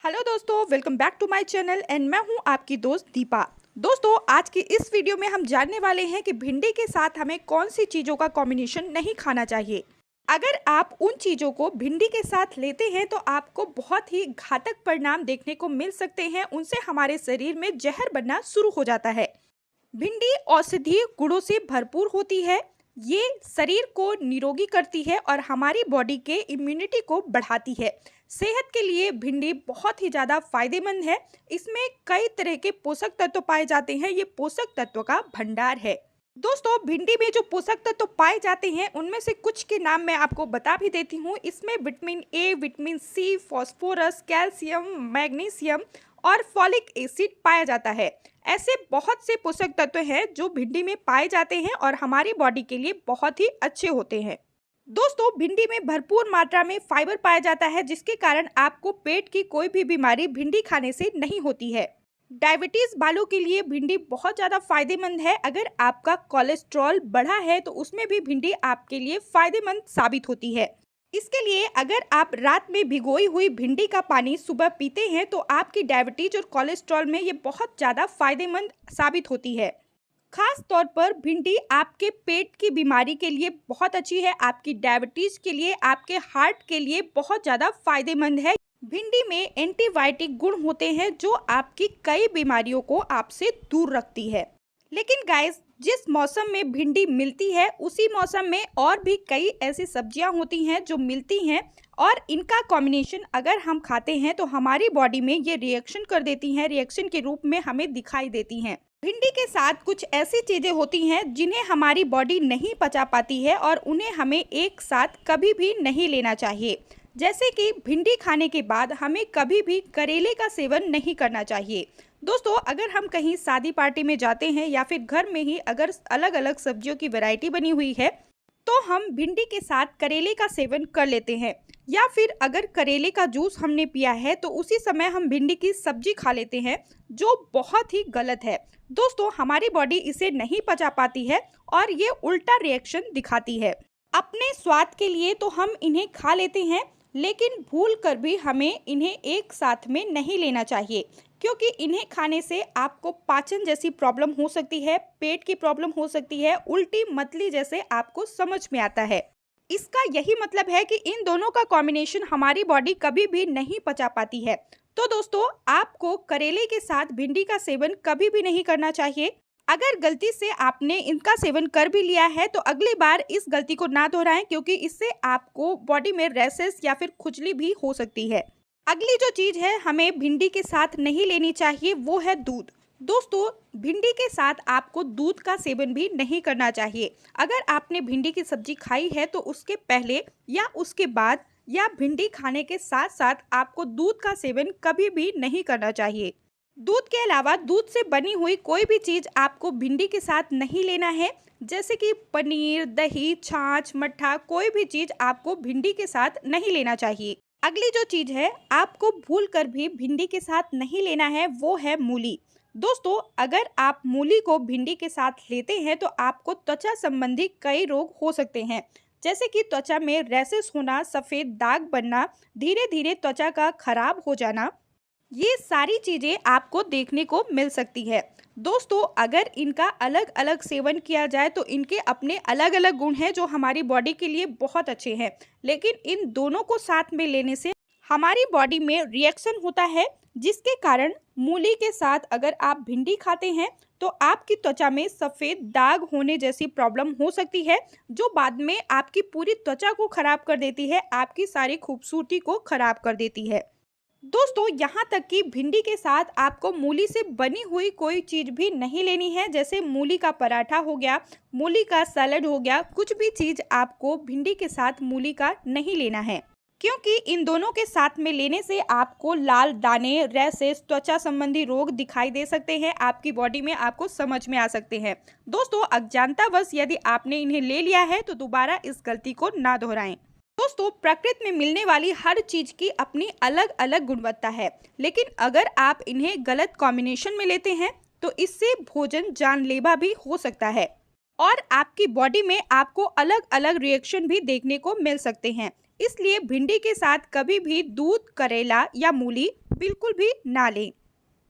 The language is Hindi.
हेलो दोस्तों, welcome back to my channel and मैं हूं आपकी दोस्त दीपा। दोस्तों, आज की इस वीडियो में हम जानने वाले हैं कि भिंडी के साथ हमें कौन सी चीज़ों का कॉम्बिनेशन नहीं खाना चाहिए। अगर आप उन चीज़ों को भिंडी के साथ लेते हैं तो आपको बहुत ही घातक परिणाम देखने को मिल सकते हैं। उनसे हमारे शरीर में जहर बनना शुरू हो जाता है। भिंडी औषधीय गुणों से भरपूर होती है। ये शरीर को निरोगी करती है और हमारी बॉडी के इम्यूनिटी को बढ़ाती है। सेहत के लिए भिंडी बहुत ही ज़्यादा फायदेमंद है। इसमें कई तरह के पोषक तत्व पाए जाते हैं। ये पोषक तत्व का भंडार है। दोस्तों, भिंडी में जो पोषक तत्व पाए जाते हैं उनमें से कुछ के नाम मैं आपको बता भी देती हूँ। इसमें vitamin A, vitamin C, phosphorus, calcium, magnesium और फॉलिक एसिड पाया जाता है। ऐसे बहुत से पोषक तत्व हैं जो भिंडी में पाए जाते हैं और हमारी बॉडी के लिए बहुत ही अच्छे होते हैं। दोस्तों, भिंडी में भरपूर मात्रा में फाइबर पाया जाता है, जिसके कारण आपको पेट की कोई भी बीमारी भिंडी खाने से नहीं होती है। डायबिटीज वालों के लिए भिंडी बहुत ज़्यादा फायदेमंद है। अगर आपका कोलेस्ट्रॉल बढ़ा है तो उसमें भी भिंडी आपके लिए फायदेमंद साबित होती है। इसके लिए अगर आप रात में भिगोई हुई भिंडी का पानी सुबह पीते हैं तो आपकी डायबिटीज और कोलेस्ट्रॉल में ये बहुत ज़्यादा फायदेमंद साबित होती है। खास तौर पर भिंडी आपके पेट की बीमारी के लिए बहुत अच्छी है। आपकी डायबिटीज के लिए, आपके हार्ट के लिए बहुत ज़्यादा फायदेमंद है। भिंडी में एंटीबायोटिक गुण होते हैं जो आपकी कई बीमारियों को आपसे दूर रखती है। लेकिन गाइस, जिस मौसम में भिंडी मिलती है उसी मौसम में और भी कई ऐसी सब्जियां होती हैं जो मिलती हैं और इनका कॉम्बिनेशन अगर हम खाते हैं तो हमारी बॉडी में ये रिएक्शन कर देती हैं, रिएक्शन के रूप में हमें दिखाई देती हैं। भिंडी के साथ कुछ ऐसी चीज़ें होती हैं जिन्हें हमारी बॉडी नहीं पचा पाती है और उन्हें हमें एक साथ कभी भी नहीं लेना चाहिए। जैसे कि भिंडी खाने के बाद हमें कभी भी करेले का सेवन नहीं करना चाहिए। दोस्तों, अगर हम कहीं शादी पार्टी में जाते हैं या फिर घर में ही अगर अलग अलग सब्जियों की वैरायटी बनी हुई है तो हम भिंडी के साथ करेले का सेवन कर लेते हैं, या फिर अगर करेले का जूस हमने पिया है तो उसी समय हम भिंडी की सब्जी खा लेते हैं, जो बहुत ही गलत है। दोस्तों, हमारी बॉडी इसे नहीं पचा पाती है और ये उल्टा रिएक्शन दिखाती है। अपने स्वाद के लिए तो हम इन्हें खा लेते हैं, लेकिन भूल कर भी हमें इन्हें एक साथ में नहीं लेना चाहिए, क्योंकि इन्हें खाने से आपको पाचन जैसी प्रॉब्लम हो सकती है, पेट की प्रॉब्लम हो सकती है, उल्टी मतली जैसे आपको समझ में आता है। इसका यही मतलब है कि इन दोनों का कॉम्बिनेशन हमारी बॉडी कभी भी नहीं पचा पाती है। तो दोस्तों, आपको करेले के साथ भिंडी का सेवन कभी भी नहीं करना चाहिए। अगर गलती से आपने इनका सेवन कर भी लिया है तो अगली बार इस गलती को ना दोहराएं, क्योंकि इससे आपको बॉडी में रैशेस या फिर खुजली भी हो सकती है। अगली जो चीज़ है हमें भिंडी के साथ नहीं लेनी चाहिए वो है दूध। दोस्तों, भिंडी के साथ आपको दूध का सेवन भी नहीं करना चाहिए। अगर आपने भिंडी की सब्जी खाई है तो उसके पहले या उसके बाद या भिंडी खाने के साथ साथ आपको दूध का सेवन कभी भी नहीं करना चाहिए। दूध के अलावा दूध से बनी हुई कोई भी चीज़ आपको भिंडी के साथ नहीं लेना है, जैसे कि पनीर, दही, छाछ, मट्ठा, कोई भी चीज़ आपको भिंडी के साथ नहीं लेना चाहिए। अगली जो चीज़ है आपको भूल कर भी भिंडी के साथ नहीं लेना है वो है मूली। दोस्तों, अगर आप मूली को भिंडी के साथ लेते हैं तो आपको त्वचा संबंधी कई रोग हो सकते हैं, जैसे कि त्वचा में रैशेस होना, सफ़ेद दाग बनना, धीरे धीरे त्वचा का खराब हो जाना, ये सारी चीज़ें आपको देखने को मिल सकती है। दोस्तों, अगर इनका अलग अलग सेवन किया जाए तो इनके अपने अलग अलग गुण हैं जो हमारी बॉडी के लिए बहुत अच्छे हैं, लेकिन इन दोनों को साथ में लेने से हमारी बॉडी में रिएक्शन होता है, जिसके कारण मूली के साथ अगर आप भिंडी खाते हैं तो आपकी त्वचा में सफ़ेद दाग होने जैसी प्रॉब्लम हो सकती है, जो बाद में आपकी पूरी त्वचा को खराब कर देती है, आपकी सारी खूबसूरती को खराब कर देती है। दोस्तों, यहाँ तक कि भिंडी के साथ आपको मूली से बनी हुई कोई चीज़ भी नहीं लेनी है, जैसे मूली का पराठा हो गया, मूली का सैलड हो गया, कुछ भी चीज़ आपको भिंडी के साथ मूली का नहीं लेना है, क्योंकि इन दोनों के साथ में लेने से आपको लाल दाने, रैशेस, त्वचा संबंधी रोग दिखाई दे सकते हैं, आपकी बॉडी में आपको समझ में आ सकते हैं। दोस्तों, अज्ञानतावश यदि आपने इन्हें ले लिया है तो दोबारा इस गलती को ना दोहराएं। दोस्तों, प्रकृति में मिलने वाली हर चीज़ की अपनी अलग अलग गुणवत्ता है, लेकिन अगर आप इन्हें गलत कॉम्बिनेशन में लेते हैं तो इससे भोजन जानलेवा भी हो सकता है और आपकी बॉडी में आपको अलग अलग रिएक्शन भी देखने को मिल सकते हैं। इसलिए भिंडी के साथ कभी भी दूध, करेला या मूली बिल्कुल भी ना लें।